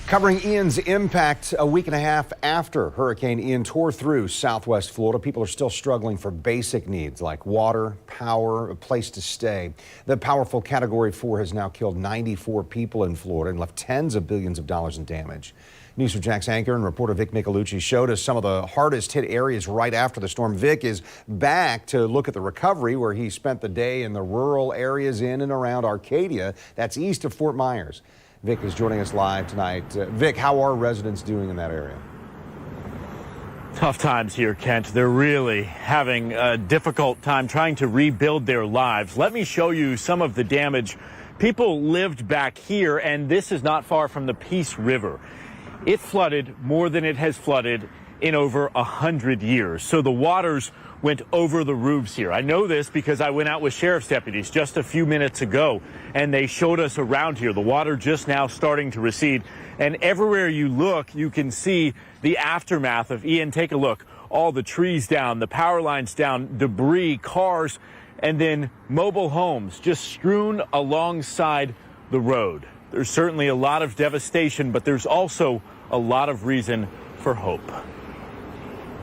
Covering Ian's impact a week and a half after Hurricane Ian tore through southwest Florida, people are still struggling for basic needs like water, power, a place to stay. The powerful Category 4 has now killed 94 people in Florida and left tens of billions of dollars in damage. News4Jax anchor and reporter Vic Micolucci showed us some of the hardest hit areas right after the storm. Vic is back to look at the recovery, where he spent the day in the rural areas in and around Arcadia. That's east of Fort Myers. Vic is joining us live tonight. Vic, how are residents doing in that area? Tough times here, Kent. They're really having a difficult time trying to rebuild their lives. Let me show you some of the damage. People lived back here, and this is not far from the Peace River. It flooded more than it has flooded in over 100 years. So the waters went over the roofs here. I know this because I went out with sheriff's deputies just a few minutes ago, and they showed us around here. The water just now starting to recede, and everywhere you look, you can see the aftermath of Ian. Take a look. All the trees down, the power lines down, debris, cars, and then mobile homes just strewn alongside the road. There's certainly a lot of devastation, but there's also a lot of reason for hope.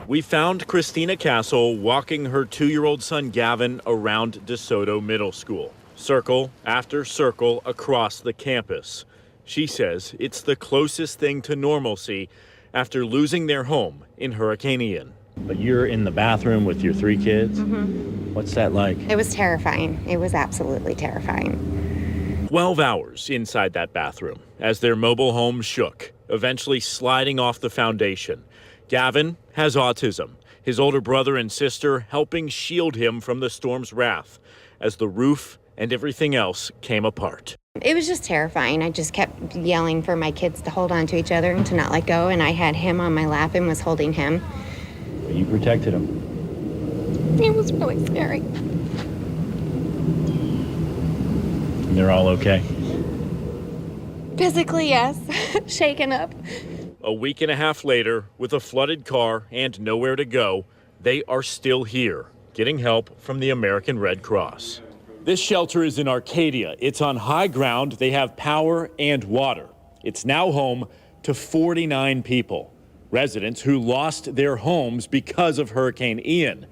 We found Christina Castle walking her 2-year-old son Gavin around DeSoto Middle School, circle after circle across the campus. She says it's the closest thing to normalcy after losing their home in Hurricane Ian. But you're in the bathroom with your 3 kids? Mm-hmm. What's that like? It was terrifying. It was absolutely terrifying. 12 hours inside that bathroom as their mobile home shook, eventually sliding off the foundation. Gavin has autism, his older brother and sister helping shield him from the storm's wrath as the roof and everything else came apart. It was just terrifying. I just kept yelling for my kids to hold on to each other and to not let go, and I had him on my lap and was holding him. You protected him. It was really scary. And they're all okay? Physically, yes. Shaken up. A week and a half later, with a flooded car and nowhere to go, they are still here, getting help from the American Red Cross. This shelter is in Arcadia. It's on high ground. They have power and water. It's now home to 49 people, residents who lost their homes because of Hurricane Ian.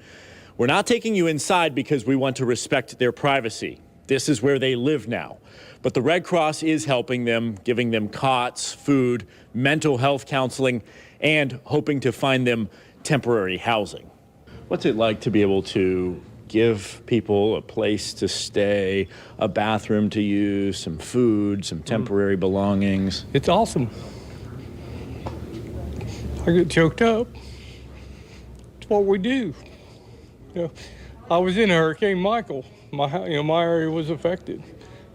We're not taking you inside because we want to respect their privacy. This is where they live now. But the Red Cross is helping them, giving them cots, food, mental health counseling, and hoping to find them temporary housing. What's it like to be able to give people a place to stay, a bathroom to use, some food, some temporary belongings? It's awesome. I get choked up. It's what we do. You know, I was in Hurricane Michael. My area was affected.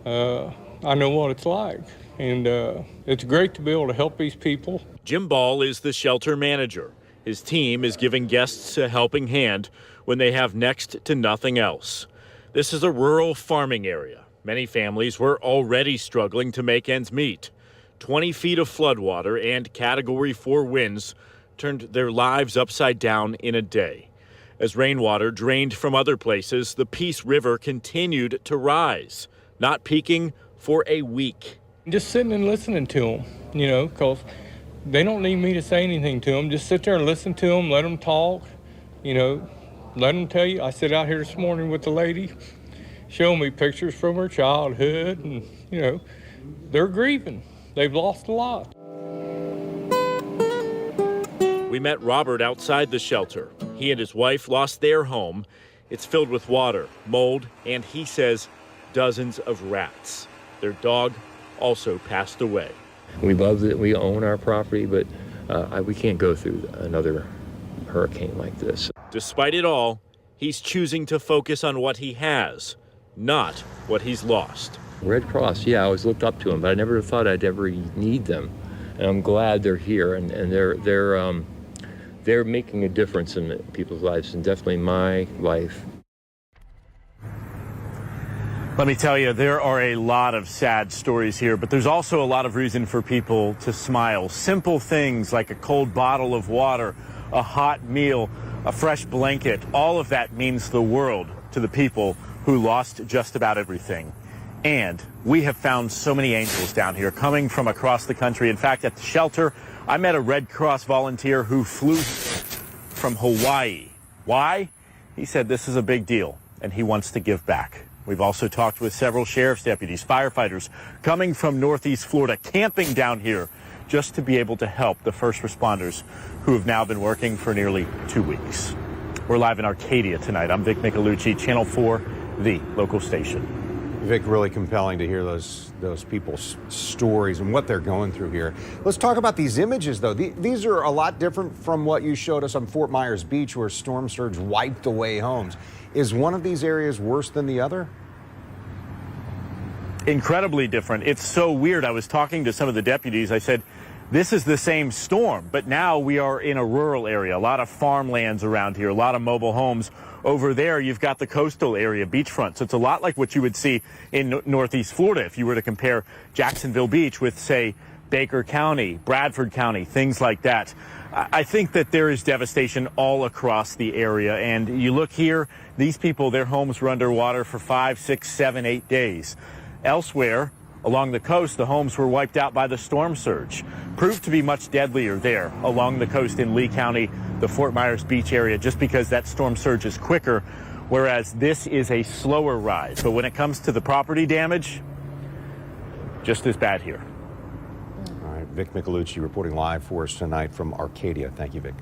I know what it's like, and it's great to be able to help these people. Jim Ball is the shelter manager. His team is giving guests a helping hand when they have next to nothing else. This is a rural farming area. Many families were already struggling to make ends meet. 20 feet of floodwater and Category 4 winds turned their lives upside down in a day. As rainwater drained from other places, the Peace River continued to rise, not peaking for a week. Just sitting and listening to them, because they don't need me to say anything to them. Just sit there and listen to them, let them talk, let them tell you. I sit out here this morning with the lady, showing me pictures from her childhood, and, they're grieving. They've lost a lot. We met Robert outside the shelter. He and his wife lost their home. It's filled with water, mold, and he says dozens of rats. Their dog also passed away. We love that we own our property, but we can't go through another hurricane like this. Despite it all, he's choosing to focus on what he has, not what he's lost. Red Cross, yeah, I always looked up to them, but I never thought I'd ever need them. And I'm glad they're here, and they're making a difference in people's lives, and definitely my life. Let me tell you, there are a lot of sad stories here, but there's also a lot of reason for people to smile. Simple things like a cold bottle of water, a hot meal, a fresh blanket, all of that means the world to the people who lost just about everything. And we have found so many angels down here coming from across the country. In fact, at the shelter, I met a Red Cross volunteer who flew from Hawaii. Why? He said this is a big deal and he wants to give back. We've also talked with several sheriff's deputies, firefighters coming from Northeast Florida, camping down here just to be able to help the first responders who have now been working for nearly 2 weeks. We're live in Arcadia tonight. I'm Vic Micolucci, Channel 4, the local station. Vic, really compelling to hear those people's stories and what they're going through here. Let's talk about these images, though. These are a lot different from what you showed us on Fort Myers Beach, where storm surge wiped away homes. Is one of these areas worse than the other? Incredibly different. It's so weird. I was talking to some of the deputies. I said, this is the same storm, but now we are in a rural area, a lot of farmlands around here, a lot of mobile homes. Over there, you've got the coastal area, beachfront. So it's a lot like what you would see in Northeast Florida if you were to compare Jacksonville Beach with, say, Baker County, Bradford County, things like that. I think that there is devastation all across the area. And you look here, these people, their homes were underwater for 5, 6, 7, 8 days. Elsewhere, along the coast, the homes were wiped out by the storm surge. Proved to be much deadlier there along the coast in Lee County, the Fort Myers Beach area, just because that storm surge is quicker, whereas this is a slower rise. But when it comes to the property damage, just as bad here. All right, Vic Micolucci reporting live for us tonight from Arcadia. Thank you, Vic.